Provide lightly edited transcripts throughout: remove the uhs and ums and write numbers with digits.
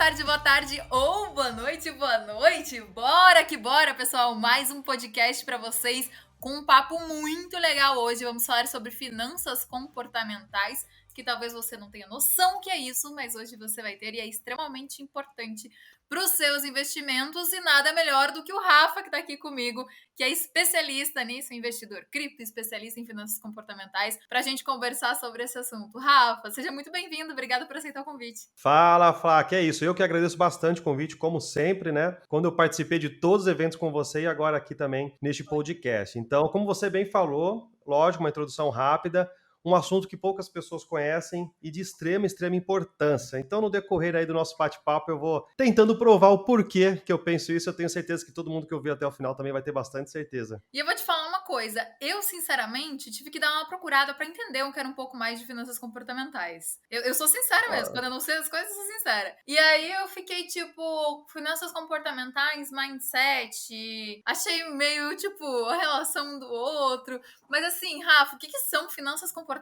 boa tarde ou boa noite, boa noite. Bora que bora, pessoal. Mais um podcast para vocês com um papo muito legal hoje. Vamos falar sobre finanças comportamentais, que talvez você não tenha noção que é isso, mas hoje você vai ter e é extremamente importante para os seus investimentos. E nada melhor do que o Rafa, que está aqui comigo, que é especialista nisso, investidor cripto, especialista em finanças comportamentais, para a gente conversar sobre esse assunto. Rafa, seja muito bem-vindo. Obrigada por aceitar o convite. Fala, Flá, que é isso. Eu que agradeço bastante o convite, como sempre, né? Quando eu participei de todos os eventos com você e agora aqui também neste podcast. Então, como você bem falou, lógico, uma introdução rápida, um assunto que poucas pessoas conhecem e de extrema importância. Então, no decorrer aí do nosso bate-papo, eu vou tentando provar o porquê que eu penso isso. Eu tenho certeza que todo mundo que ouvir até o final também vai ter bastante certeza. E eu vou te falar uma coisa, eu sinceramente tive que dar uma procurada para entender o que era um pouco mais de finanças comportamentais. Eu sou sincera mesmo, quando eu não sei as coisas, eu sou sincera. E aí eu fiquei tipo, finanças comportamentais, mindset, achei meio tipo a relação um do outro. Mas assim, Rafa, o que são finanças comportamentais?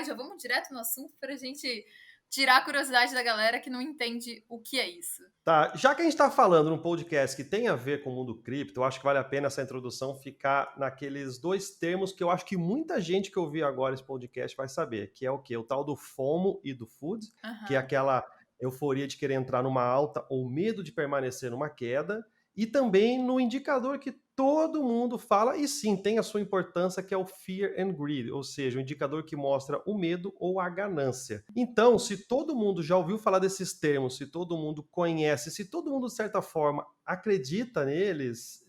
Já vamos direto no assunto pra gente tirar a curiosidade da galera que não entende o que é isso. Tá, já que a gente está falando num podcast que tem a ver com o mundo cripto, eu acho que vale a pena essa introdução ficar naqueles dois termos que eu acho que muita gente que ouvir agora esse podcast vai saber, que é o quê? O tal do FOMO e do FUD, que é aquela euforia de querer entrar numa alta ou medo de permanecer numa queda, e também no indicador que todo mundo fala, e sim, tem a sua importância, que é o Fear and Greed, ou seja, o indicador que mostra o medo ou a ganância. Então, se todo mundo já ouviu falar desses termos, se todo mundo conhece, se todo mundo, de certa forma, acredita neles,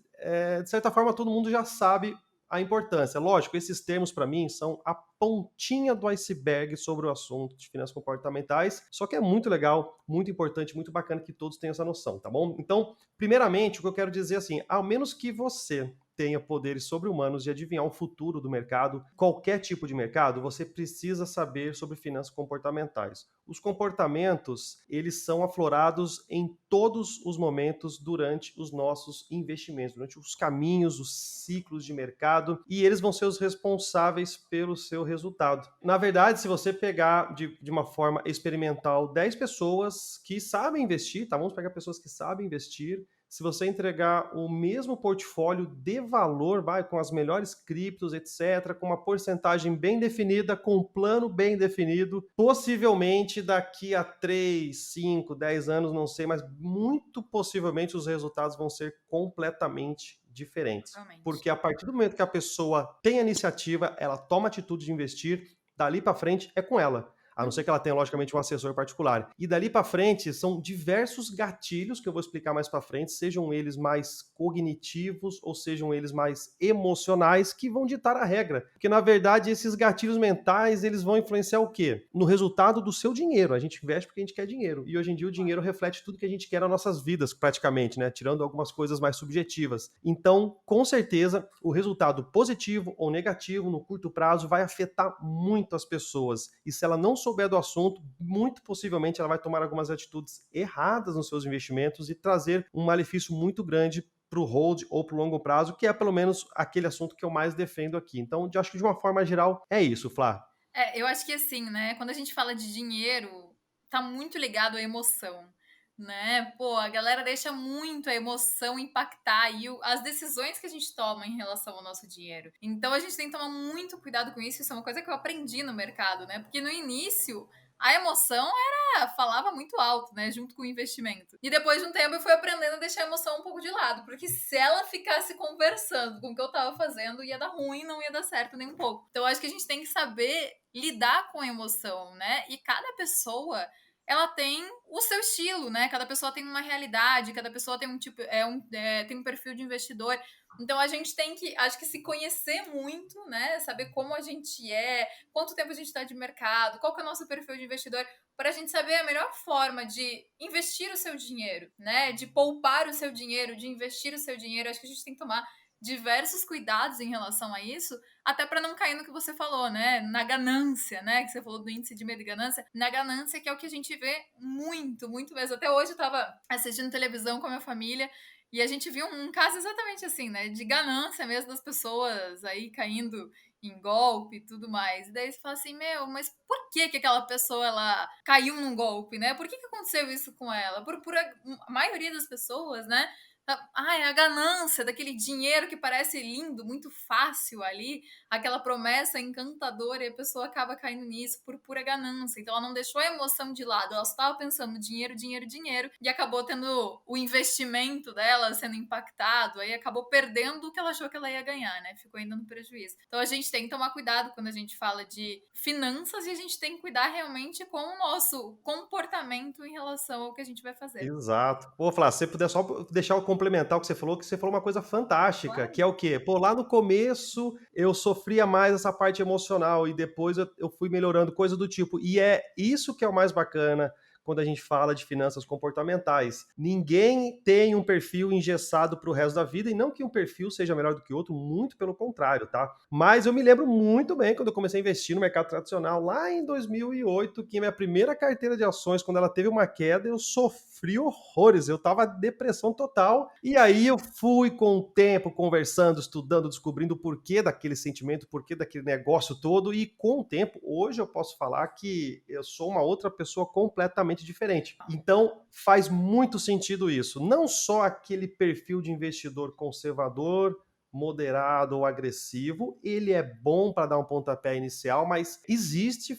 de certa forma, todo mundo já sabe a importância. Lógico, esses termos, para mim, são a pontinha do iceberg sobre o assunto de finanças comportamentais, só que é muito legal, muito importante, muito bacana que todos tenham essa noção, tá bom? Então, primeiramente, o que eu quero dizer assim, ao menos que você tenha poderes sobre-humanos de adivinhar o futuro do mercado, qualquer tipo de mercado, você precisa saber sobre finanças comportamentais. Os comportamentos, eles são aflorados em todos os momentos durante os nossos investimentos, durante os caminhos, os ciclos de mercado, e eles vão ser os responsáveis pelo seu resultado. Na verdade, se você pegar de uma forma experimental 10 pessoas que sabem investir, tá? Vamos pegar pessoas que sabem investir, se você entregar o mesmo portfólio de valor, vai com as melhores criptos, etc., com uma porcentagem bem definida, com um plano bem definido, possivelmente daqui a 3, 5, 10 anos, não sei, mas muito possivelmente os resultados vão ser completamente diferentes. Porque a partir do momento que a pessoa tem a iniciativa, ela toma a atitude de investir, dali para frente é com ela. A não ser que ela tenha, logicamente, um assessor particular. E dali para frente, são diversos gatilhos que eu vou explicar mais para frente, sejam eles mais cognitivos ou sejam eles mais emocionais, que vão ditar a regra. Porque, na verdade, esses gatilhos mentais, eles vão influenciar o quê? No resultado do seu dinheiro. A gente investe porque a gente quer dinheiro. E hoje em dia o dinheiro reflete tudo que a gente quer nas nossas vidas, praticamente, né? Tirando algumas coisas mais subjetivas. Então, com certeza, o resultado positivo ou negativo no curto prazo vai afetar muito as pessoas. E se ela não souber do assunto, muito possivelmente ela vai tomar algumas atitudes erradas nos seus investimentos e trazer um malefício muito grande para o hold ou para o longo prazo, que é pelo menos aquele assunto que eu mais defendo aqui. Então, eu acho que de uma forma geral é isso, Flá. Eu acho que assim, né? Quando a gente fala de dinheiro, tá muito ligado à emoção, né? Pô, a galera deixa muito a emoção impactar aí as decisões que a gente toma em relação ao nosso dinheiro. Então a gente tem que tomar muito cuidado com isso. Isso é uma coisa que eu aprendi no mercado, né? Porque no início a emoção falava muito alto, né? Junto com o investimento. E depois de um tempo eu fui aprendendo a deixar a emoção um pouco de lado, porque se ela ficasse conversando com o que eu tava fazendo, ia dar ruim, não ia dar certo nem um pouco. Então eu acho que a gente tem que saber lidar com a emoção, né? E cada pessoa ela tem o seu estilo, né? Cada pessoa tem uma realidade, cada pessoa tem um tipo, tem um perfil de investidor. Então a gente tem que, acho que se conhecer muito, né? Saber como a gente é, quanto tempo a gente está de mercado, qual que é o nosso perfil de investidor, para a gente saber a melhor forma de investir o seu dinheiro, né? De poupar o seu dinheiro, de investir o seu dinheiro. Acho que a gente tem que tomar diversos cuidados em relação a isso, até para não cair no que você falou, né? Na ganância, né? Que você falou do índice de medo e ganância. Na ganância, que é o que a gente vê muito, muito mesmo. Até hoje eu tava assistindo televisão com a minha família e a gente viu um caso exatamente assim, né? De ganância mesmo das pessoas aí caindo em golpe e tudo mais. E daí você fala assim, meu, mas por que que aquela pessoa, ela caiu num golpe, né? Por que que aconteceu isso com ela? A maioria das pessoas, né? É a ganância daquele dinheiro que parece lindo, muito fácil ali, aquela promessa encantadora e a pessoa acaba caindo nisso por pura ganância. Então ela não deixou a emoção de lado, ela só estava pensando dinheiro, dinheiro, dinheiro e acabou tendo o investimento dela sendo impactado, aí acabou perdendo o que ela achou que ela ia ganhar, né? Ficou ainda no prejuízo. Então a gente tem que tomar cuidado quando a gente fala de finanças e a gente tem que cuidar realmente com o nosso comportamento em relação ao que a gente vai fazer. Exato. Pô, Flá, se você puder só deixar eu complementar o que você falou uma coisa fantástica, que Claro. é o quê? Pô, lá no começo eu sofria mais essa parte emocional e depois eu fui melhorando, coisa do tipo. E é isso que é o mais bacana quando a gente fala de finanças comportamentais. Ninguém tem um perfil engessado para o resto da vida, e não que um perfil seja melhor do que outro, muito pelo contrário, tá? Mas eu me lembro muito bem quando eu comecei a investir no mercado tradicional, lá em 2008, que minha primeira carteira de ações, quando ela teve uma queda, eu sofri horrores, eu tava depressão total, e aí eu fui com o tempo conversando, estudando, descobrindo o porquê daquele sentimento, o porquê daquele negócio todo, e com o tempo, hoje eu posso falar que eu sou uma outra pessoa completamente diferente. Então, faz muito sentido isso. Não só aquele perfil de investidor conservador, moderado ou agressivo, ele é bom para dar um pontapé inicial, mas existem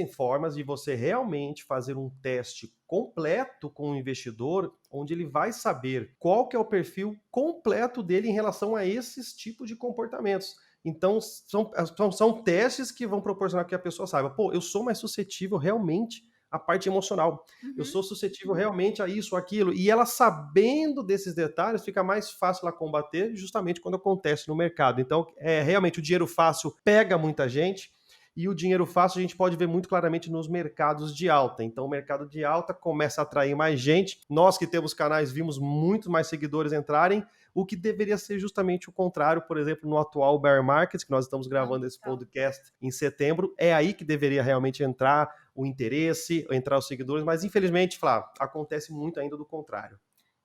formas de você realmente fazer um teste completo com o investidor, onde ele vai saber qual que é o perfil completo dele em relação a esses tipos de comportamentos. Então, são testes que vão proporcionar que a pessoa saiba, pô, eu sou mais suscetível realmente à parte emocional. Eu Uhum. sou suscetível realmente a isso, aquilo. E ela sabendo desses detalhes, fica mais fácil ela combater justamente quando acontece no mercado. Então, realmente o dinheiro fácil pega muita gente. E o dinheiro fácil a gente pode ver muito claramente nos mercados de alta. Então, o mercado de alta começa a atrair mais gente. Nós que temos canais vimos muito mais seguidores entrarem, o que deveria ser justamente o contrário, por exemplo, no atual bear market, que nós estamos gravando esse Então, podcast em setembro, é aí que deveria realmente entrar o interesse, entrar os seguidores, mas infelizmente, Flávio, acontece muito ainda do contrário.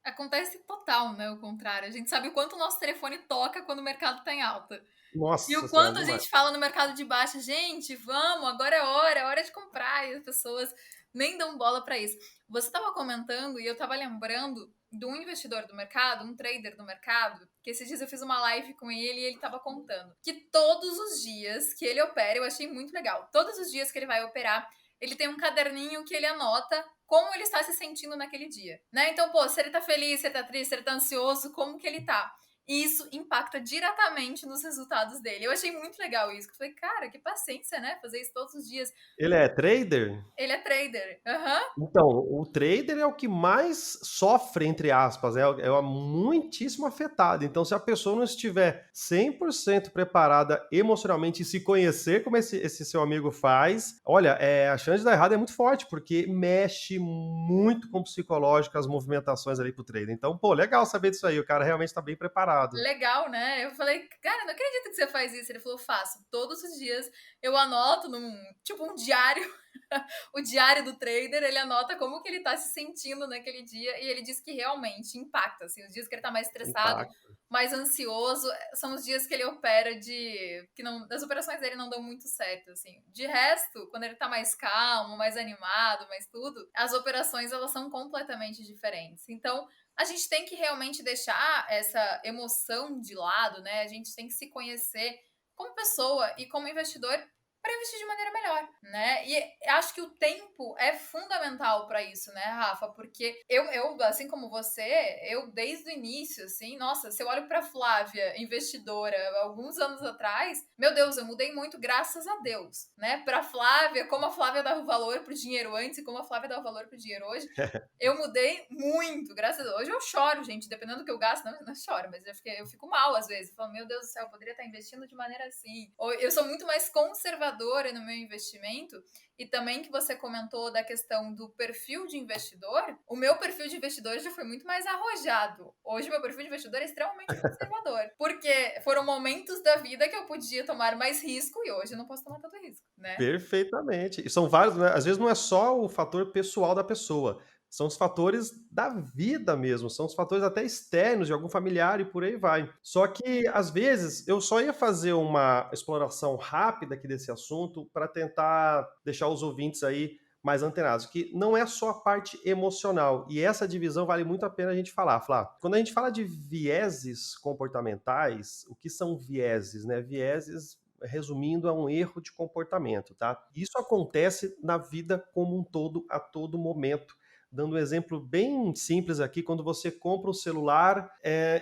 acontece total, né? O contrário. A gente sabe o quanto o nosso telefone toca quando o mercado tá em alta. E Nossa o senhora, quanto a demais. gente fala no mercado de baixa, gente, vamos, agora é hora de comprar. E as pessoas nem dão bola para isso. Você estava comentando e eu estava lembrando de um investidor do mercado, um trader do mercado, que esses dias eu fiz uma live com ele e ele estava contando que todos os dias que ele opera, eu achei muito legal, todos os dias que ele vai operar, ele tem um caderninho que ele anota como ele está se sentindo naquele dia, né? Então, pô, se ele tá feliz, se ele tá triste, se ele tá ansioso, como que ele tá? E isso impacta diretamente nos resultados dele. Eu achei muito legal isso. Eu falei, cara, que paciência, né? Fazer isso todos os dias. Ele é trader? Ele é trader. Aham. Então, o trader é o que mais sofre, entre aspas, é muitíssimo afetado. Então, se a pessoa não estiver 100% preparada emocionalmente e se conhecer como esse seu amigo faz, olha, a chance de dar errado é muito forte, porque mexe muito com o psicológico, as movimentações ali pro trader. Então, pô, legal saber disso aí, o cara realmente está bem preparado. Legal, né? Eu falei, cara, não acredito que você faz isso. Ele falou, faço. Todos os dias eu anoto num, tipo, um diário, o diário do trader, ele anota como que ele tá se sentindo naquele dia e ele diz que realmente impacta, assim, os dias que ele tá mais estressado, Impacto. mais ansioso, são os dias que ele opera que não, as operações dele não dão muito certo, assim. De resto, quando ele tá mais calmo, mais animado, mais tudo, as operações elas são completamente diferentes. Então, a gente tem que realmente deixar essa emoção de lado, né? A gente tem que se conhecer como pessoa e como investidor para investir de maneira melhor, né? E acho que o tempo é fundamental para isso, né, Rafa? Porque assim como você, eu desde o início, assim, nossa, se eu olho para Flávia, investidora, alguns anos atrás, meu Deus, eu mudei muito, graças a Deus, né? Para Flávia, como a Flávia dava valor pro dinheiro antes e como a Flávia dá valor pro dinheiro hoje, eu mudei muito, graças a Deus. Hoje eu choro, gente, dependendo do que eu gasto, não choro, mas eu fico mal às vezes. Eu falo, meu Deus do céu, eu poderia estar investindo de maneira assim. Ou eu sou muito mais conservadora no meu investimento. E também que você comentou da questão do perfil de investidor, o meu perfil de investidor já foi muito mais arrojado. Hoje meu perfil de investidor é extremamente conservador. Porque foram momentos da vida que eu podia tomar mais risco e hoje eu não posso tomar tanto risco, né? Perfeitamente. E são vários, né? Às vezes não é só o fator pessoal da pessoa. São os fatores da vida mesmo, são os fatores até externos de algum familiar e por aí vai. Só que, às vezes, eu só ia fazer uma exploração rápida aqui desse assunto para tentar deixar os ouvintes aí mais antenados, que não é só a parte emocional, e essa divisão vale muito a pena a gente falar, Flá. Quando a gente fala de vieses comportamentais, o que são vieses, né? Vieses, resumindo, é um erro de comportamento, tá? Isso acontece na vida como um todo, a todo momento. Dando um exemplo bem simples aqui, quando você compra um celular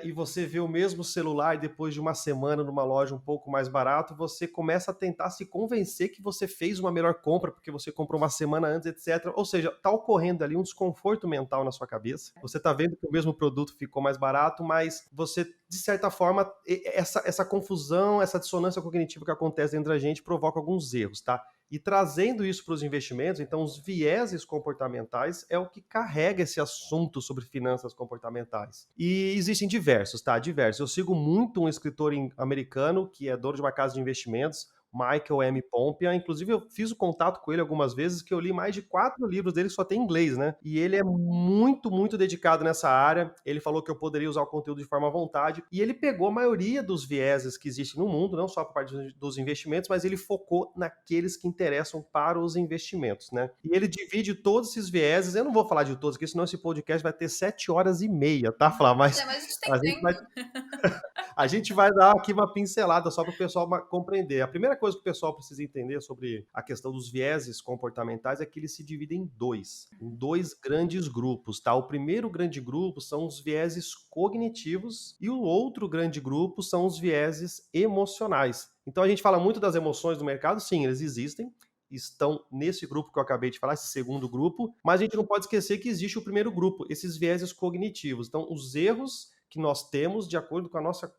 e você vê o mesmo celular depois de uma semana numa loja um pouco mais barato, você começa a tentar se convencer que você fez uma melhor compra porque você comprou uma semana antes, etc. Ou seja, está ocorrendo ali um desconforto mental na sua cabeça. Você está vendo que o mesmo produto ficou mais barato, mas você, de certa forma, essa confusão, essa dissonância cognitiva que acontece dentro da gente provoca alguns erros, tá? E trazendo isso para os investimentos, então os vieses comportamentais é o que carrega esse assunto sobre finanças comportamentais. E existem diversos, tá? Diversos. Eu sigo muito um escritor americano que é dono de uma casa de investimentos, Michael M. Pompian. Inclusive, eu fiz o contato com ele algumas vezes, que eu li mais de 4 livros dele que só tem em inglês, né? E ele é muito, muito dedicado nessa área. Ele falou que eu poderia usar o conteúdo de forma à vontade. E ele pegou a maioria dos vieses que existem no mundo, não só por parte dos investimentos, mas ele focou naqueles que interessam para os investimentos, né? E ele divide todos esses vieses. Eu não vou falar de todos aqui, senão esse podcast vai ter 7 horas e meia, tá, Flá? Mas Mas a gente tem a gente vai tempo. a gente vai dar aqui uma pincelada só para o pessoal compreender. A primeira coisa que o pessoal precisa entender sobre a questão dos vieses comportamentais é que eles se dividem em dois grandes grupos, tá? O primeiro grande grupo são os vieses cognitivos e o outro grande grupo são os vieses emocionais. Então a gente fala muito das emoções do mercado, sim, eles existem, estão nesse grupo que eu acabei de falar, esse segundo grupo, mas a gente não pode esquecer que existe o primeiro grupo, esses vieses cognitivos. Então, os erros que nós temos de acordo com a nossa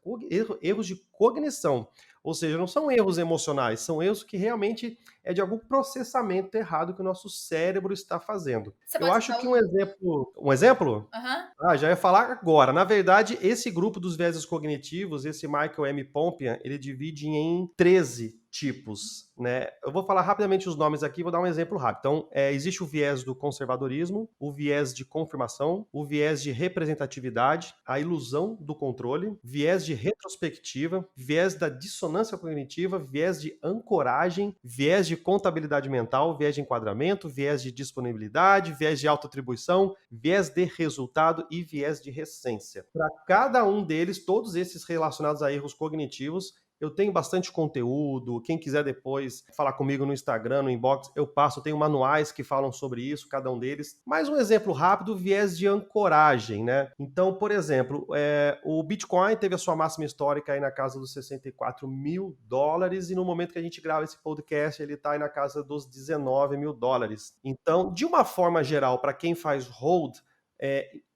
erros de cognição. Ou seja, não são erros emocionais, são erros que realmente é de algum processamento errado que o nosso cérebro está fazendo. Você Eu pode acho citar que um? um exemplo. Um exemplo? Aham. Já ia falar agora. Na verdade, esse grupo dos vieses cognitivos, esse Michael M. Pompian, ele divide em 13 tipos, né? Eu vou falar rapidamente os nomes aqui, vou dar um exemplo rápido. Então, existe o viés do conservadorismo, o viés de confirmação, o viés de representatividade, a ilusão do controle, viés de retrospectiva, viés da dissonância cognitiva, viés de ancoragem, viés de contabilidade mental, viés de enquadramento, viés de disponibilidade, viés de autoatribuição, viés de resultado e viés de recência. Para cada um deles, todos esses relacionados a erros cognitivos, eu tenho bastante conteúdo. Quem quiser depois falar comigo no Instagram, no inbox, eu passo. Eu tenho manuais que falam sobre isso, cada um deles. Mais um exemplo rápido, viés de ancoragem, né? Então, por exemplo, o Bitcoin teve a sua máxima histórica aí na casa dos $64 mil, e no momento que a gente grava esse podcast, ele está aí na casa dos $19 mil. Então, de uma forma geral, para quem faz hold,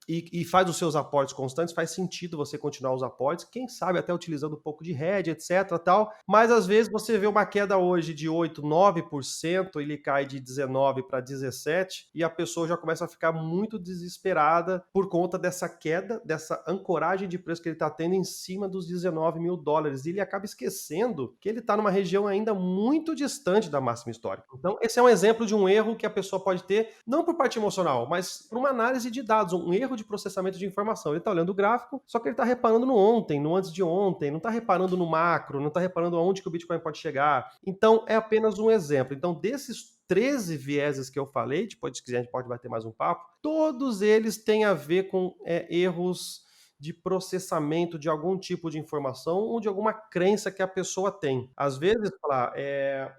e faz os seus aportes constantes, faz sentido você continuar os aportes, quem sabe até utilizando um pouco de hedge, etc, tal, mas às vezes você vê uma queda hoje de 8, 9%, ele cai de 19 para 17, e a pessoa já começa a ficar muito desesperada por conta dessa queda, dessa ancoragem de preço que ele está tendo em cima dos $19 mil, e ele acaba esquecendo que ele está numa região ainda muito distante da máxima histórica. Então, esse é um exemplo de um erro que a pessoa pode ter, não por parte emocional, mas por uma análise de dados, um erro de processamento de informação. Ele está olhando o gráfico, só que ele está reparando no ontem, no antes de ontem, não está reparando no macro, não está reparando aonde que o Bitcoin pode chegar. Então, é apenas um exemplo. Então, desses 13 vieses que eu falei, depois, se quiser, a gente pode bater mais um papo, todos eles têm a ver com erros de processamento de algum tipo de informação ou de alguma crença que a pessoa tem. Às vezes,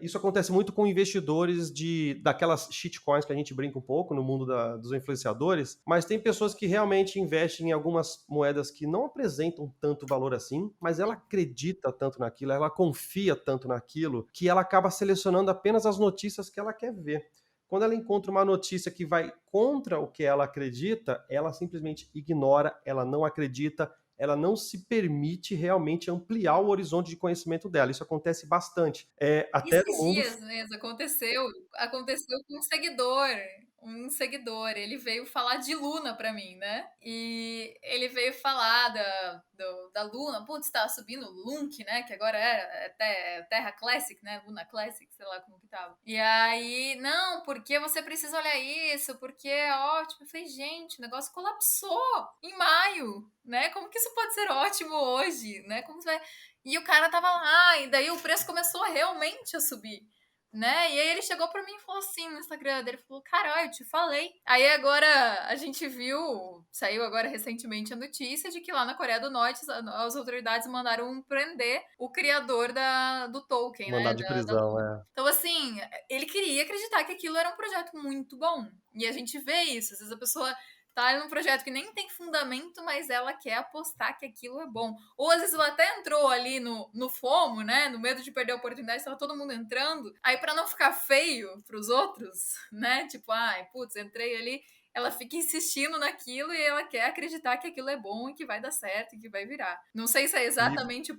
isso acontece muito com investidores daquelas shitcoins que a gente brinca um pouco no mundo dos influenciadores, mas tem pessoas que realmente investem em algumas moedas que não apresentam tanto valor assim, mas ela acredita tanto naquilo, ela confia tanto naquilo, que ela acaba selecionando apenas as notícias que ela quer ver. Quando ela encontra uma notícia que vai contra o que ela acredita, ela simplesmente ignora, ela não acredita, ela não se permite realmente ampliar o horizonte de conhecimento dela. Isso acontece bastante. Até no Esses mundo. dias mesmo aconteceu com um seguidor. um seguidor, ele veio falar de Luna pra mim, né? E ele veio falar da Luna, putz, tá subindo Lunk, né? Que agora é Terra Classic, né? Luna Classic, sei lá como que tava. E aí, não, porque você precisa olhar isso, porque é ótimo. Eu falei, gente, o negócio colapsou em maio, né? Como que isso pode ser ótimo hoje, né? Como vai... E o cara tava lá, e daí o preço começou realmente a subir, né? E aí ele chegou pra mim e falou assim no Instagram dele, falou, caralho, eu te falei. Aí agora a gente viu, saiu agora recentemente a notícia de que lá na Coreia do Norte as autoridades mandaram prender o criador do Tolkien, né? Mandado de Da prisão, Luna. é. Então, assim, ele queria acreditar que aquilo era um projeto muito bom. E a gente vê isso. Às vezes a pessoa tá num projeto que nem tem fundamento, mas ela quer apostar que aquilo é bom. Ou às vezes ela até entrou ali no FOMO, né? No medo de perder a oportunidade, estava todo mundo entrando. Aí, para não ficar feio pros outros, né? Tipo, ai, putz, entrei ali. Ela fica insistindo naquilo e ela quer acreditar que aquilo é bom e que vai dar certo e que vai virar. Não sei se é E exatamente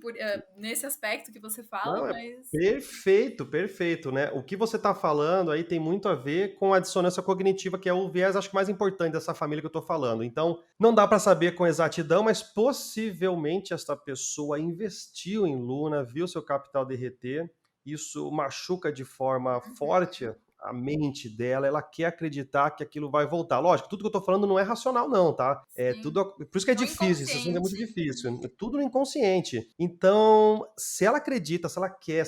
nesse aspecto que você fala, não, é mas. perfeito, perfeito, né? O que você está falando aí tem muito a ver com a dissonância cognitiva, que é o viés, acho que mais importante dessa família que eu estou falando. Então, não dá para saber com exatidão, mas possivelmente essa pessoa investiu em Luna, viu seu capital derreter, isso machuca de forma forte a mente dela, ela quer acreditar que aquilo vai voltar. Lógico, tudo que eu estou falando não é racional, não, tá? É Sim. tudo, por isso que é No difícil, isso assim, é muito inconsciente. difícil. É tudo no inconsciente. Então, se ela acredita, se ela quer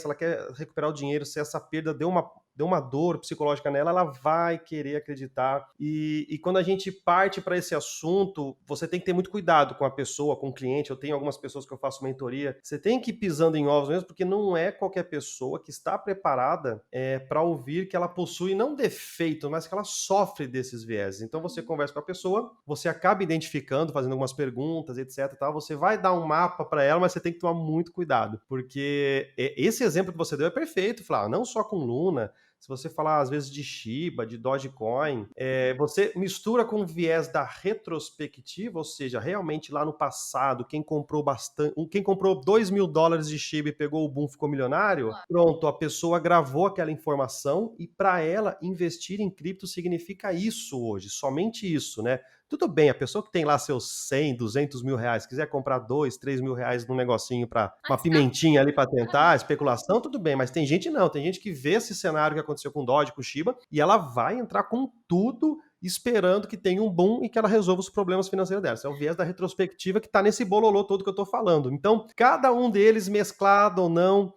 recuperar o dinheiro, se essa perda deu uma dor psicológica nela, ela vai querer acreditar. E quando a gente parte para esse assunto, você tem que ter muito cuidado com a pessoa, com o cliente. Eu tenho algumas pessoas que eu faço mentoria. Você tem que ir pisando em ovos mesmo, porque não é qualquer pessoa que está preparada para ouvir que ela possui não defeito, mas que ela sofre desses vieses. Então você conversa com a pessoa, você acaba identificando, fazendo algumas perguntas, etc. Tal. Você vai dar um mapa para ela, mas você tem que tomar muito cuidado, porque esse exemplo que você deu é perfeito, Flávio, não só com Luna. Se você falar, às vezes, de Shiba, de Dogecoin, você mistura com o viés da retrospectiva, ou seja, realmente lá no passado, quem comprou bastante, quem comprou $2.000 de Shiba e pegou o boom, ficou milionário, pronto, a pessoa gravou aquela informação e para ela, investir em cripto significa isso hoje, somente isso, né? Tudo bem, a pessoa que tem lá seus 100, 200 mil reais, quiser comprar 2, 3 mil reais num negocinho para uma Mas tá. pimentinha ali para tentar, especulação, tudo bem, mas tem gente não, tem gente que vê esse cenário que aconteceu com o Doge, com o Shiba, e ela vai entrar com tudo esperando que tenha um boom e que ela resolva os problemas financeiros dela. Esse é o viés da retrospectiva que está nesse bololô todo que eu estou falando. Então, cada um deles, mesclado ou não,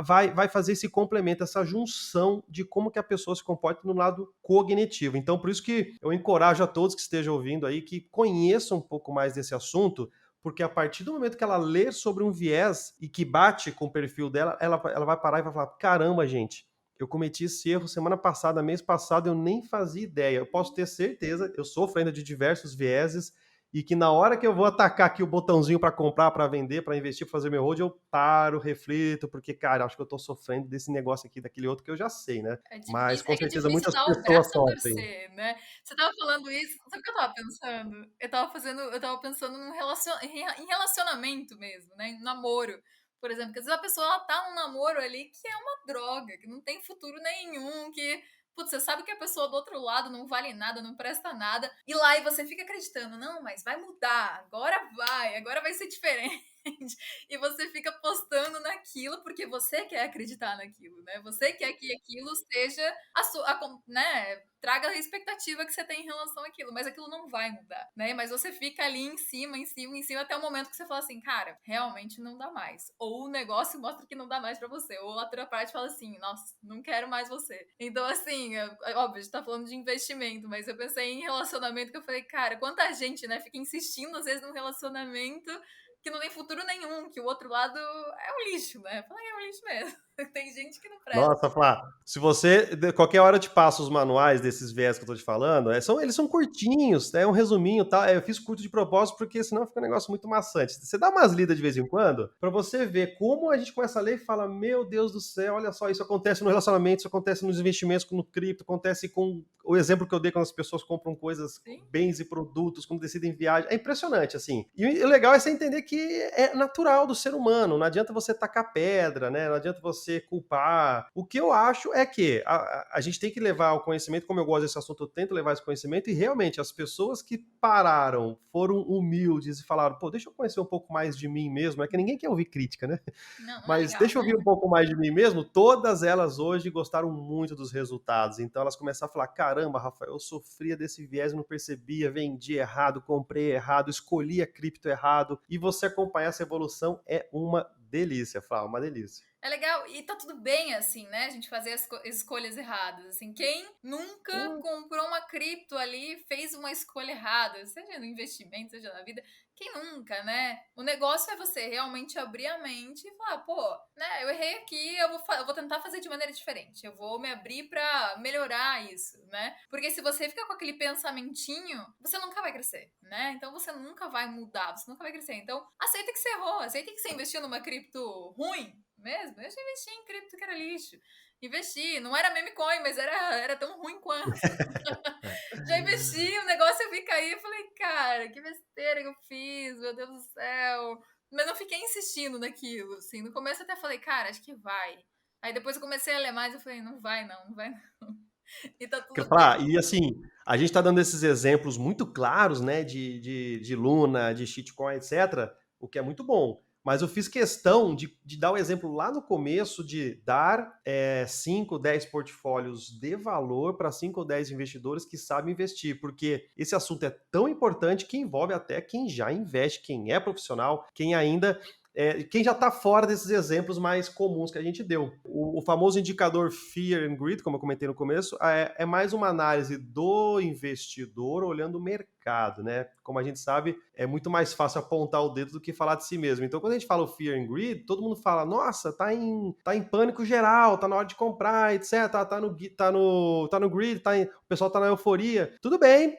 vai fazer esse complemento, essa junção de como que a pessoa se comporta no lado cognitivo. Então, por isso que eu encorajo a todos que estejam ouvindo aí que conheçam um pouco mais desse assunto, porque a partir do momento que ela lê sobre um viés e que bate com o perfil dela, ela vai parar e vai falar, caramba, gente, eu cometi esse erro semana passada, mês passado, eu nem fazia ideia. Eu posso ter certeza, eu sofro ainda de diversos vieses, e que na hora que eu vou atacar aqui o botãozinho para comprar, para vender, para investir, para fazer meu hold, eu paro, reflito, porque, cara, acho que eu tô sofrendo desse negócio aqui, daquele outro que eu já sei, né? Mas com É que é certeza difícil muitas dar o pessoas braço a sofrem. torcer, né? Você tava falando isso, sabe o que eu tava pensando? Eu tava pensando em relacionamento mesmo, né? Em namoro, por exemplo. Porque às vezes a pessoa ela tá num namoro ali que é uma droga, que não tem futuro nenhum, que, putz, você sabe que a pessoa do outro lado não vale nada, não presta nada. E lá e você fica acreditando, não, mas vai mudar, agora vai ser diferente. E você fica postando naquilo porque você quer acreditar naquilo, né? Você quer que aquilo seja né? Traga a expectativa que você tem em relação àquilo, mas aquilo não vai mudar, né? Mas você fica ali em cima, até o momento que você fala assim, cara, realmente não dá mais. Ou o negócio mostra que não dá mais pra você, ou a outra parte fala assim, nossa, não quero mais você. Então, assim, óbvio, a gente tá falando de investimento, mas eu pensei em relacionamento que eu falei, cara, quanta gente, né, fica insistindo às vezes num relacionamento que não tem futuro nenhum, que o outro lado é um lixo, né? Fala, é um lixo mesmo. Tem gente que não presta. Nossa, Flá, se você, qualquer hora eu te passo os manuais desses viés que eu tô te falando, eles são curtinhos, é um resuminho, tá? Eu fiz curto de propósito porque senão fica um negócio muito maçante. Você dá umas lidas de vez em quando para você ver como a gente começa a ler e fala, meu Deus do céu, olha só, isso acontece no relacionamento, isso acontece nos investimentos, no cripto, acontece com o exemplo que eu dei quando as pessoas compram coisas, Sim. bens e produtos, quando decidem viagem. É impressionante, assim. E o legal é você entender que é natural do ser humano, não adianta você tacar pedra, né? Não adianta você você culpar. O que eu acho é que a gente tem que levar o conhecimento, como eu gosto desse assunto, eu tento levar esse conhecimento, e realmente as pessoas que pararam, foram humildes e falaram, pô, deixa eu conhecer um pouco mais de mim mesmo, é que ninguém quer ouvir crítica, né? Não é Mas legal, deixa eu né? ouvir um pouco mais de mim mesmo. Todas elas hoje gostaram muito dos resultados. Então elas começaram a falar: caramba, Rafael, eu sofria desse viés, não percebia, vendi errado, comprei errado, escolhi a cripto errado. E você acompanhar essa evolução é uma delícia, Flá, uma delícia. É legal, e tá tudo bem, assim, né? A gente fazer as escolhas erradas. Assim, quem nunca comprou uma cripto ali, fez uma escolha errada, seja no investimento, seja na vida, quem nunca, né? O negócio é você realmente abrir a mente e falar, pô, né, eu errei aqui, eu vou tentar fazer de maneira diferente, eu vou me abrir pra melhorar isso, né? Porque se você fica com aquele pensamentinho, você nunca vai crescer, né? Então você nunca vai mudar, você nunca vai crescer. Então, aceita que você errou, aceita que você investiu numa cripto ruim, mesmo. Eu já investi em cripto que era lixo. Investi, não era meme coin, mas era tão ruim quanto. Já investi, o negócio eu vi cair, eu falei, cara, que besteira que eu fiz, meu Deus do céu. Mas não fiquei insistindo naquilo, assim. No começo eu até falei, cara, acho que vai. Aí depois eu comecei a ler mais, eu falei, não vai não, não vai não. E tá tudo bem. E assim, a gente está dando esses exemplos muito claros, né, de Luna, de shitcoin, etc., o que é muito bom. Mas eu fiz questão de dar o exemplo lá no começo de dar 5, 10 portfólios de valor para 5 ou 10 investidores que sabem investir, porque esse assunto é tão importante que envolve até quem já investe, quem é profissional, quem ainda quem já está fora desses exemplos mais comuns que a gente deu. O famoso indicador Fear and Greed, como eu comentei no começo, é mais uma análise do investidor olhando o mercado, né? Como a gente sabe, é muito mais fácil apontar o dedo do que falar de si mesmo. Então, quando a gente fala o Fear and Greed, todo mundo fala, nossa, tá em pânico geral, tá na hora de comprar, etc. Tá no greed, o pessoal tá na euforia. Tudo bem,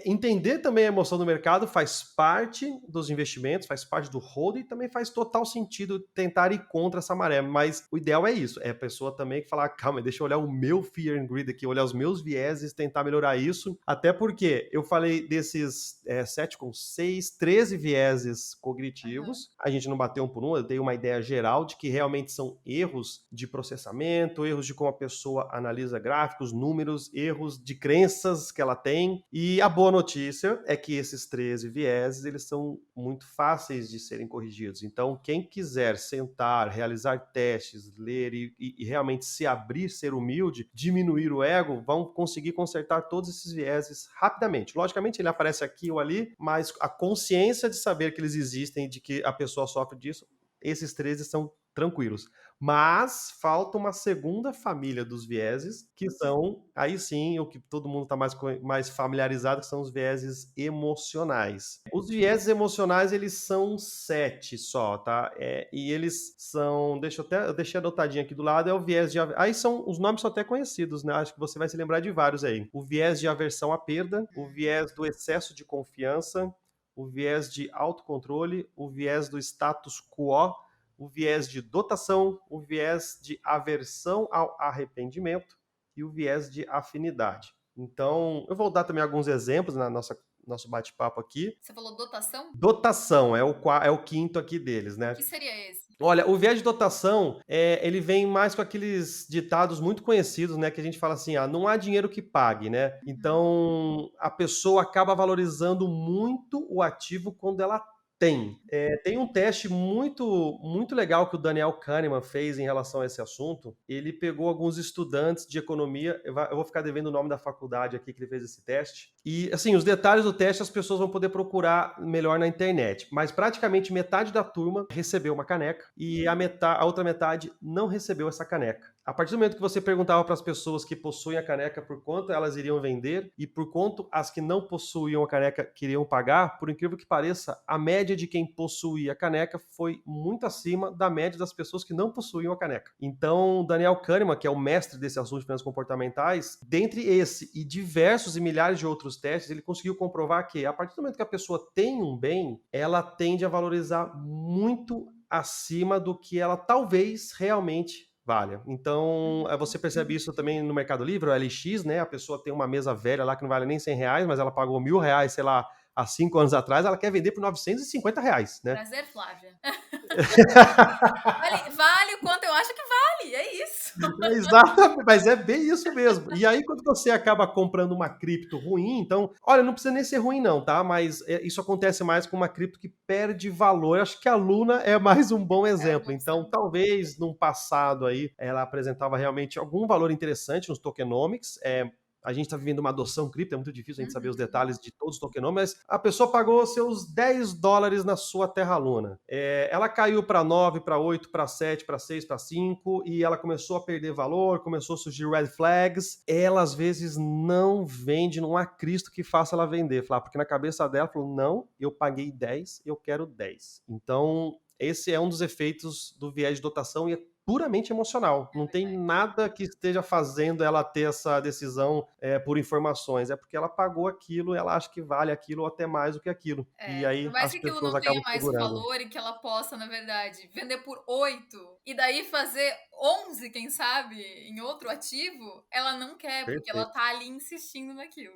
entender também a emoção do mercado faz parte dos investimentos, faz parte do holding e também faz total sentido tentar ir contra essa maré. Mas o ideal é isso, é a pessoa também que falar, calma, deixa eu olhar o meu fear and greed aqui, olhar os meus vieses, tentar melhorar isso. Até porque eu falei desses 7 com 6, 13 vieses cognitivos. A gente não bateu um por um, eu dei uma ideia geral de que realmente são erros de processamento, erros de como a pessoa analisa gráficos, números, erros de crenças que ela tem. E a boa notícia é que esses 13 vieses, eles são muito fáceis de serem corrigidos. Então, quem quiser sentar, realizar testes, ler e realmente se abrir, ser humilde, diminuir o ego, vão conseguir consertar todos esses vieses rapidamente. Logicamente, ele aparece aqui ou ali, mas a consciência de saber que eles existem e de que a pessoa sofre disso, esses 13 são tranquilos. Mas falta uma segunda família dos vieses, que são, aí sim, o que todo mundo está mais familiarizado, que são os vieses emocionais. Os vieses emocionais, eles são 7 só, tá? E eles são, eu deixei anotadinho aqui do lado, é o viés de... Aí os nomes são até conhecidos, né? Acho que você vai se lembrar de vários aí. O viés de aversão à perda, o viés do excesso de confiança, o viés de autocontrole, o viés do status quo, o viés de dotação, o viés de aversão ao arrependimento e o viés de afinidade. Então, eu vou dar também alguns exemplos na nosso bate-papo aqui. Você falou dotação? Dotação é o quinto aqui deles, O né? que seria esse? Olha, o viés de dotação, ele vem mais com aqueles ditados muito conhecidos, né? Que a gente fala assim, não há dinheiro que pague, né? Então, a pessoa acaba valorizando muito o ativo quando ela tem. Tem um teste muito, muito legal que o Daniel Kahneman fez em relação a esse assunto. Ele pegou alguns estudantes de economia, eu vou ficar devendo o nome da faculdade aqui que ele fez esse teste. E, assim, os detalhes do teste as pessoas vão poder procurar melhor na internet. Mas praticamente metade da turma recebeu uma caneca e a outra metade não recebeu essa caneca. A partir do momento que você perguntava para as pessoas que possuem a caneca por quanto elas iriam vender e por quanto as que não possuíam a caneca queriam pagar, por incrível que pareça, a média de quem possuía a caneca foi muito acima da média das pessoas que não possuíam a caneca. Então, Daniel Kahneman, que é o mestre desse assunto de finanças comportamentais, dentre esse e diversos e milhares de outros testes, ele conseguiu comprovar que a partir do momento que a pessoa tem um bem, ela tende a valorizar muito acima do que ela talvez realmente valha. Então, você percebe isso também no Mercado Livre, o LX, né? A pessoa tem uma mesa velha lá que não vale nem R$100, mas ela pagou R$1.000, sei lá, há 5 anos atrás, ela quer vender por R$950, né? Prazer, Flávia. Vale o quanto eu acho que vale. vale, é isso. É exatamente, mas é bem isso mesmo. E aí, quando você acaba comprando uma cripto ruim, então, olha, não precisa nem ser ruim, não, tá? Mas isso acontece mais com uma cripto que perde valor. Acho que a Luna é mais um bom É um exemplo. bom Então, exemplo. talvez num passado aí, ela apresentava realmente algum valor interessante nos tokenomics. A gente está vivendo uma adoção cripto, é muito difícil a gente saber os Uhum. detalhes de todos os tokenomics, mas a pessoa pagou seus $10 na sua Terra Luna. Ela caiu para 9, para 8, para 7, para 6, para 5 e ela começou a perder valor, começou a surgir red flags. Ela às vezes não vende, não há Cristo que faça ela vender, porque na cabeça dela falou: não, eu paguei 10, eu quero 10. Então, esse é um dos efeitos do viés de dotação e é puramente emocional. É Não tem verdade. nada que esteja fazendo ela ter essa decisão por informações. É porque ela pagou aquilo, ela acha que vale aquilo ou até mais do que aquilo. E Por aí mais as que aquilo pessoas não tenha acabam mais segurando. valor e que ela possa, na verdade, vender por 8 e daí fazer 11, quem sabe, em outro ativo, ela não quer, porque ela Perfeito. tá ali insistindo naquilo.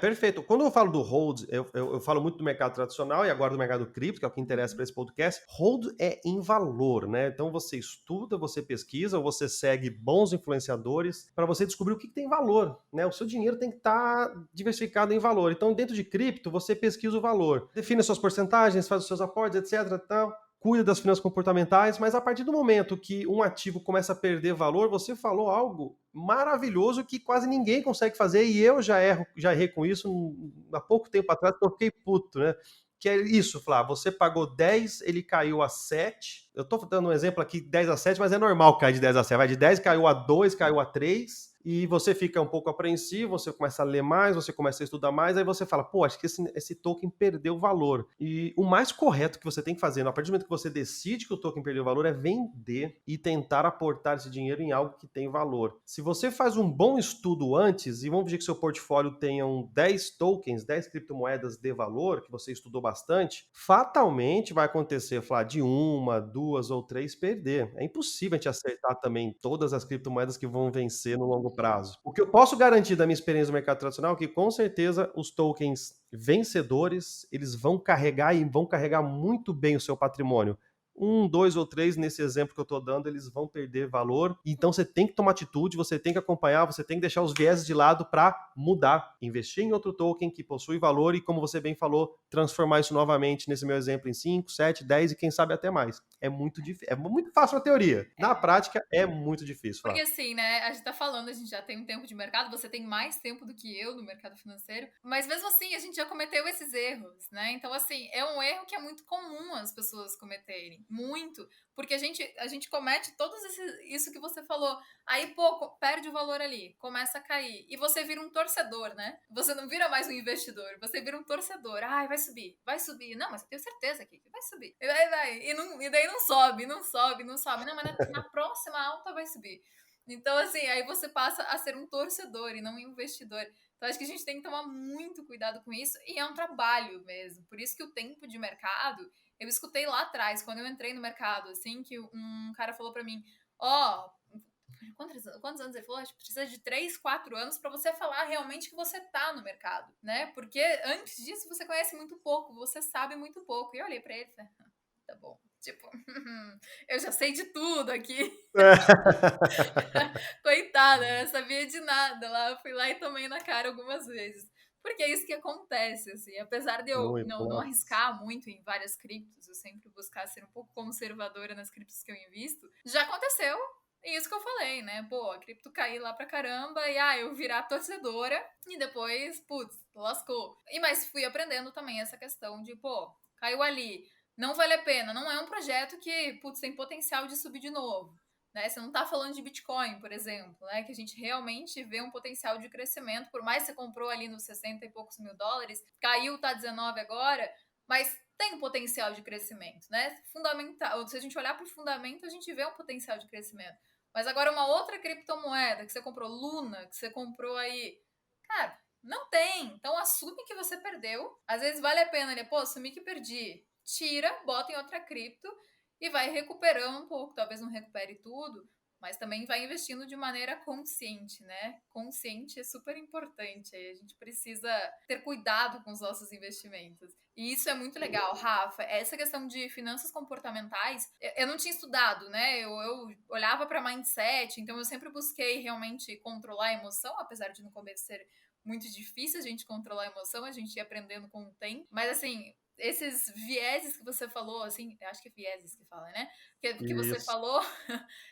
Perfeito. Quando eu falo do hold, eu falo muito do mercado tradicional e agora do mercado cripto, que é o que interessa para Uhum. esse podcast. Hold é em valor, né? Então você estuda, você pesquisa, você segue bons influenciadores para você descobrir o que tem valor, né? O seu dinheiro tem que estar diversificado em valor. Então, dentro de cripto, você pesquisa o valor, define as suas porcentagens, faz os seus aportes, etc. Tal, cuida das finanças comportamentais, mas a partir do momento que um ativo começa a perder valor, você falou algo maravilhoso que quase ninguém consegue fazer e eu já errei com isso há pouco tempo atrás, porque eu fiquei puto, né? Que é isso, Flávio, você pagou 10, ele caiu a 7. Eu tô dando um exemplo aqui, 10 a 7, mas é normal cair de 10 a 7. Vai de 10, caiu a 2, caiu a 3, e você fica um pouco apreensivo, você começa a ler mais, você começa a estudar mais, aí você fala, pô, acho que esse token perdeu valor. E o mais correto que você tem que fazer, a partir do momento que você decide que o token perdeu valor, é vender e tentar aportar esse dinheiro em algo que tem valor. Se você faz um bom estudo antes, e vamos dizer que seu portfólio tenham 10 tokens, 10 criptomoedas de valor, que você estudou bastante, fatalmente vai acontecer, falar de uma, duas ou três perder. É impossível a gente acertar também todas as criptomoedas que vão vencer no longo prazo. O que eu posso garantir da minha experiência no mercado tradicional é que, com certeza, os tokens vencedores, eles vão carregar e vão carregar muito bem o seu patrimônio. Um, dois ou três, nesse exemplo que eu estou dando, eles vão perder valor. Então você tem que tomar atitude, você tem que acompanhar, você tem que deixar os vieses de lado para mudar. Investir em outro token que possui valor e, como você bem falou, transformar isso novamente, nesse meu exemplo, em 5, 7, 10 e quem sabe até mais. É muito difícil. É muito fácil na teoria. Na É. prática, é muito difícil, Porque Flávio. assim, né, a gente tá falando, a gente já tem um tempo de mercado, você tem mais tempo do que eu no mercado financeiro, mas mesmo assim a gente já cometeu esses erros, né? Então, assim, é um erro que é muito comum as pessoas cometerem, muito, porque a gente comete isso que você falou, aí, pô, perde o valor ali, começa a cair, e você vira um torcedor, né? Você não vira mais um investidor, você vira um torcedor. Ai, vai subir. Não, mas eu tenho certeza que vai subir. E vai. E daí não sobe, não sobe, não sobe. Não, mas na próxima alta vai subir. Então, assim, aí você passa a ser um torcedor e não um investidor. Então, acho que a gente tem que tomar muito cuidado com isso e é um trabalho mesmo. Por isso que o tempo de mercado, eu escutei lá atrás, quando eu entrei no mercado, assim, que um cara falou pra mim: Ó, quantos anos ele falou? Acho que precisa de 3, 4 anos para você falar realmente que você tá no mercado, né? Porque antes disso você conhece muito pouco, você sabe muito pouco. E eu olhei pra ele e falei: tá bom. Tipo, eu já sei de tudo aqui. Coitada, eu sabia de nada lá. Eu fui lá e tomei na cara algumas vezes. Porque é isso que acontece, assim. Apesar de eu não Nossa. arriscar muito em várias criptos, eu sempre buscar ser um pouco conservadora nas criptos que eu invisto, já aconteceu. E isso que eu falei, né? Pô, a cripto cair lá pra caramba e eu virar torcedora e depois, putz, lascou. Mas fui aprendendo também essa questão de, pô, caiu ali, não vale a pena, não é um projeto que, putz, tem potencial de subir de novo. Né? Você não está falando de Bitcoin, por exemplo, né? Que a gente realmente vê um potencial de crescimento, por mais que você comprou ali nos 60 e poucos mil dólares, caiu, tá 19 agora, mas tem um potencial de crescimento, né? Fundamental. Se a gente olhar para o fundamento, a gente vê um potencial de crescimento. Mas agora uma outra criptomoeda que você comprou, Luna, que você comprou aí, cara, não tem. Então assume que você perdeu. Às vezes vale a pena, né? Pô, assumi que perdi. Tira, bota em outra cripto e vai recuperando um pouco. Talvez não recupere tudo, mas também vai investindo de maneira consciente, né? Consciente é super importante. Aí a gente precisa ter cuidado com os nossos investimentos. E isso é muito legal, Rafa. Essa questão de finanças comportamentais, eu não tinha estudado, né? Eu olhava para mindset, então eu sempre busquei realmente controlar a emoção, apesar de no começo ser muito difícil a gente controlar a emoção, a gente ia aprendendo com o tempo. Mas assim, esses vieses que você falou, assim, eu acho que é vieses que fala, né? Que você Isso. falou,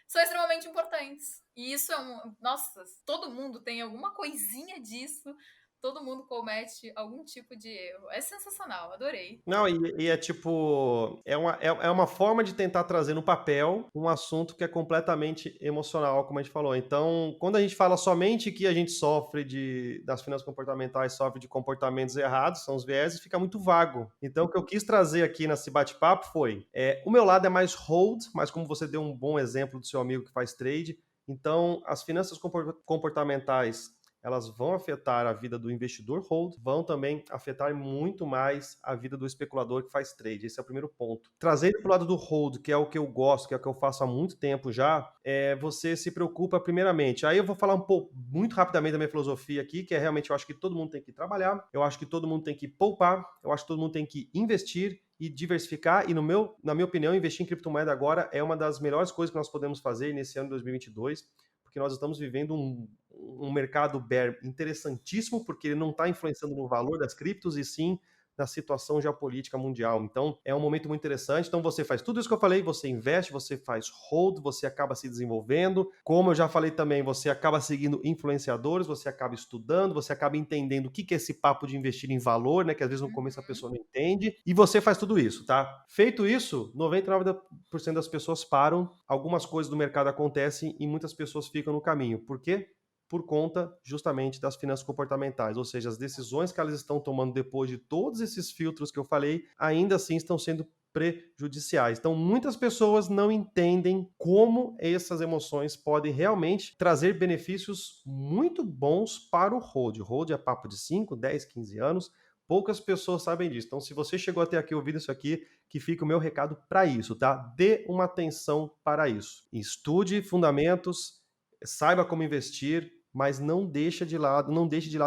são extremamente importantes. E isso é um. Nossa, todo mundo tem alguma coisinha disso. Todo mundo comete algum tipo de erro. É sensacional, adorei. Não, e é tipo, é uma forma de tentar trazer no papel um assunto que é completamente emocional, como a gente falou. Então, quando a gente fala somente que a gente sofre das finanças comportamentais, sofre de comportamentos errados, são os vieses, fica muito vago. Então, o que eu quis trazer aqui nesse bate-papo foi, o meu lado é mais hold, mas como você deu um bom exemplo do seu amigo que faz trade, então, as finanças comportamentais elas vão afetar a vida do investidor hold, vão também afetar muito mais a vida do especulador que faz trade. Esse é o primeiro ponto. Trazendo para o lado do hold, que é o que eu gosto, que é o que eu faço há muito tempo já, você se preocupa primeiramente. Aí eu vou falar um pouco, muito rapidamente da minha filosofia aqui, que é realmente eu acho que todo mundo tem que trabalhar, eu acho que todo mundo tem que poupar, eu acho que todo mundo tem que investir e diversificar, e na minha opinião, investir em criptomoeda agora é uma das melhores coisas que nós podemos fazer nesse ano de 2022, porque nós estamos vivendo um mercado bear interessantíssimo, porque ele não está influenciando no valor das criptos, e sim na situação geopolítica mundial. Então, é um momento muito interessante. Então, você faz tudo isso que eu falei, você investe, você faz hold, você acaba se desenvolvendo. Como eu já falei também, você acaba seguindo influenciadores, você acaba estudando, você acaba entendendo o que é esse papo de investir em valor, né? Que às vezes no começo a pessoa não entende. E você faz tudo isso, tá? Feito isso, 99% das pessoas param, algumas coisas do mercado acontecem e muitas pessoas ficam no caminho. Por quê? Por conta justamente das finanças comportamentais, ou seja, as decisões que elas estão tomando depois de todos esses filtros que eu falei, ainda assim estão sendo prejudiciais. Então, muitas pessoas não entendem como essas emoções podem realmente trazer benefícios muito bons para o hold. O hold é papo de 5, 10, 15 anos. Poucas pessoas sabem disso. Então, se você chegou até aqui ouvindo isso aqui, que fica o meu recado para isso, tá? Dê uma atenção para isso. Estude fundamentos, saiba como investir, mas não deixe de lado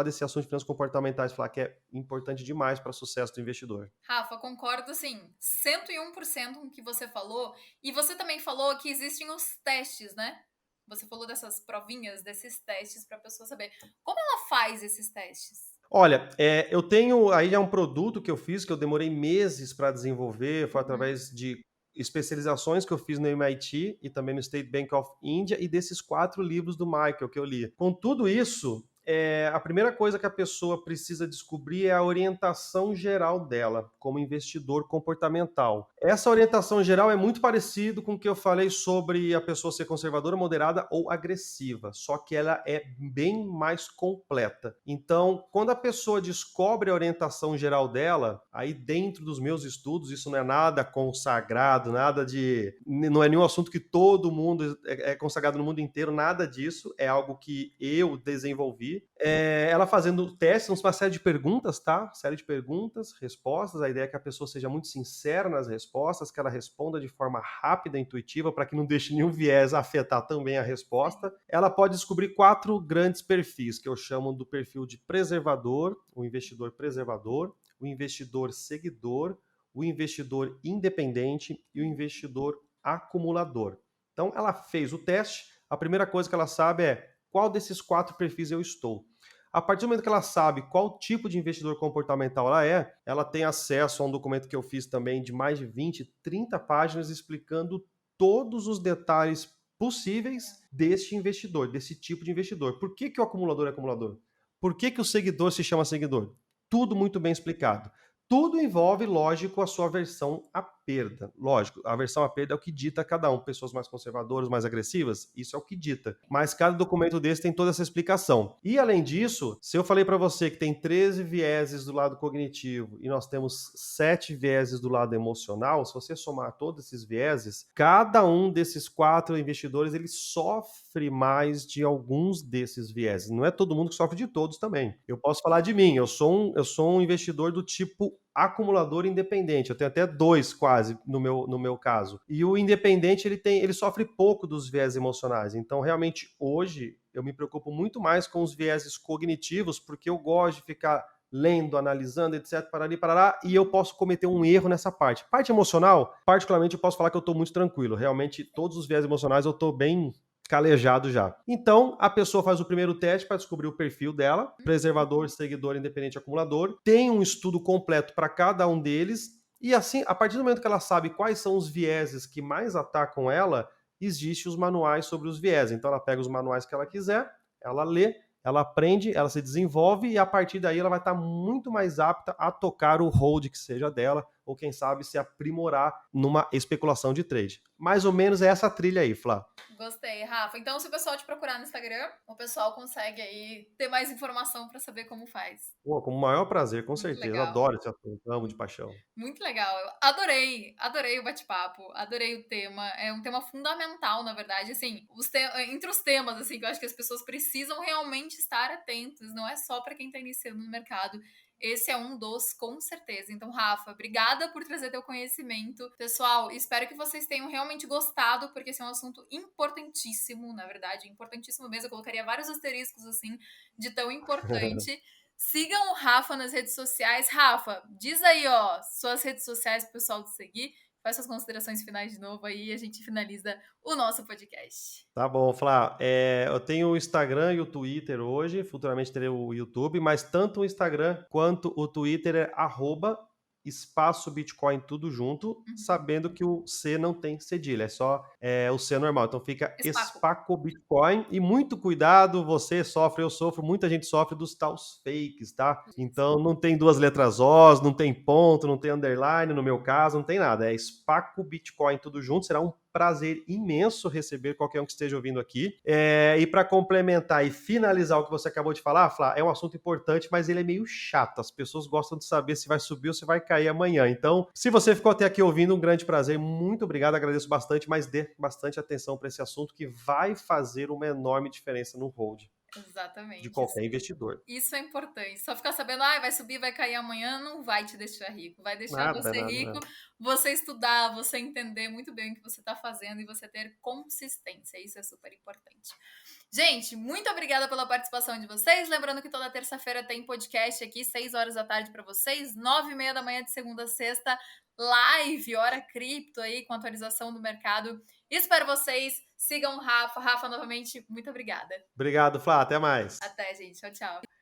esse assunto de finanças comportamentais, falar que é importante demais para o sucesso do investidor. Rafa, concordo assim, 101% com o que você falou. E você também falou que existem os testes, né? Você falou dessas provinhas, desses testes para a pessoa saber. Como ela faz esses testes? Olha, eu tenho aí já um produto que eu fiz, que eu demorei meses para desenvolver, foi Uhum. através de especializações que eu fiz no MIT e também no State Bank of India e desses 4 livros do Michael que eu li. Com tudo isso, a primeira coisa que a pessoa precisa descobrir é a orientação geral dela, como investidor comportamental. Essa orientação geral é muito parecido com o que eu falei sobre a pessoa ser conservadora, moderada ou agressiva, só que ela é bem mais completa. Então, quando a pessoa descobre a orientação geral dela, aí dentro dos meus estudos, isso não é nada consagrado, não é nenhum assunto que todo mundo é consagrado no mundo inteiro, nada disso, é algo que eu desenvolvi. Ela fazendo testes, uma série de perguntas, tá? Série de perguntas, respostas. A ideia é que a pessoa seja muito sincera nas respostas, que ela responda de forma rápida, intuitiva, para que não deixe nenhum viés afetar também a resposta. Ela pode descobrir 4 grandes perfis, que eu chamo do perfil de preservador, o investidor preservador, o investidor seguidor, o investidor independente e o investidor acumulador. Então, ela fez o teste, a primeira coisa que ela sabe é qual desses 4 perfis eu estou. A partir do momento que ela sabe qual tipo de investidor comportamental ela tem acesso a um documento que eu fiz também de mais de 20, 30 páginas explicando todos os detalhes possíveis deste investidor, desse tipo de investidor. Por que o acumulador é acumulador? Por que o seguidor se chama seguidor? Tudo muito bem explicado. Tudo envolve, lógico, a sua aversão à perda. Lógico, a aversão à perda é o que dita cada um. Pessoas mais conservadoras, mais agressivas, isso é o que dita. Mas cada documento desse tem toda essa explicação. E, além disso, se eu falei para você que tem 13 vieses do lado cognitivo e nós temos 7 vieses do lado emocional, se você somar todos esses vieses, cada um desses 4 investidores, ele sofre mais de alguns desses vieses. Não é todo mundo que sofre de todos também. Eu posso falar de mim, eu sou um investidor do tipo acumulador independente. Eu tenho até 2 quase no meu caso. E o independente ele sofre pouco dos viés emocionais. Então, realmente, hoje eu me preocupo muito mais com os vieses cognitivos, porque eu gosto de ficar lendo, analisando, etc, parari, parará, e eu posso cometer um erro nessa parte. Parte emocional, particularmente, eu posso falar que eu estou muito tranquilo. Realmente, todos os viés emocionais eu estou bem calejado já. Então, a pessoa faz o primeiro teste para descobrir o perfil dela, preservador, seguidor, independente, acumulador. Tem um estudo completo para cada um deles. E assim, a partir do momento que ela sabe quais são os vieses que mais atacam ela, existem os manuais sobre os vieses. Então, ela pega os manuais que ela quiser, ela lê, ela aprende, ela se desenvolve e a partir daí ela vai estar muito mais apta a tocar o hold que seja dela, ou quem sabe se aprimorar numa especulação de trade. Mais ou menos é essa trilha aí, Flá. Gostei, Rafa. Então, se o pessoal te procurar no Instagram, o pessoal consegue aí ter mais informação para saber como faz. Pô, com o maior prazer, com Muito certeza. legal. Adoro esse assunto, amo de paixão. Muito legal. Eu adorei o bate-papo, adorei o tema. É um tema fundamental, na verdade. Assim, entre os temas, assim, que eu acho que as pessoas precisam realmente estar atentas. Não é só para quem está iniciando no mercado. Esse é um dos, com certeza. Então, Rafa, obrigada por trazer teu conhecimento. Pessoal, espero que vocês tenham realmente gostado, porque esse é um assunto importantíssimo, na verdade, importantíssimo mesmo. Eu colocaria vários asteriscos, assim, de tão importante. Sigam o Rafa nas redes sociais. Rafa, diz aí, ó, suas redes sociais pro pessoal te seguir. Faz suas considerações finais de novo aí e a gente finaliza o nosso podcast. Tá bom, Flá. Eu tenho o Instagram e o Twitter hoje, futuramente terei o YouTube, mas tanto o Instagram quanto o Twitter é espaço Bitcoin tudo junto, sabendo que o C não tem cedilha, é só o C normal. Então fica Espaco. Espaco Bitcoin. E muito cuidado, você sofre, eu sofro, muita gente sofre dos tals fakes, tá? Então não tem duas letras O, não tem ponto, não tem underline, no meu caso, não tem nada. É Spaco Bitcoin tudo junto, será um prazer imenso receber qualquer um que esteja ouvindo aqui. E para complementar e finalizar o que você acabou de falar, Flá, é um assunto importante, mas ele é meio chato. As pessoas gostam de saber se vai subir ou se vai cair amanhã. Então, se você ficou até aqui ouvindo, um grande prazer. Muito obrigado, agradeço bastante, mas dê bastante atenção para esse assunto que vai fazer uma enorme diferença no hold de Exatamente. qualquer investidor. Isso é importante. Só ficar sabendo, vai subir, vai cair amanhã, não vai te deixar rico. Vai deixar Nada, você nada, rico, nada. você estudar, você entender muito bem o que você está fazendo e você ter consistência. Isso é super importante. Gente, muito obrigada pela participação de vocês. Lembrando que toda terça-feira tem podcast aqui, 6 horas da tarde para vocês, 9h30 da manhã de segunda a sexta, live, hora cripto aí, com atualização do mercado. Espero vocês. Sigam o Rafa. Rafa, novamente, muito obrigada. Obrigado, Flá. Até mais. Até, gente. Tchau, tchau.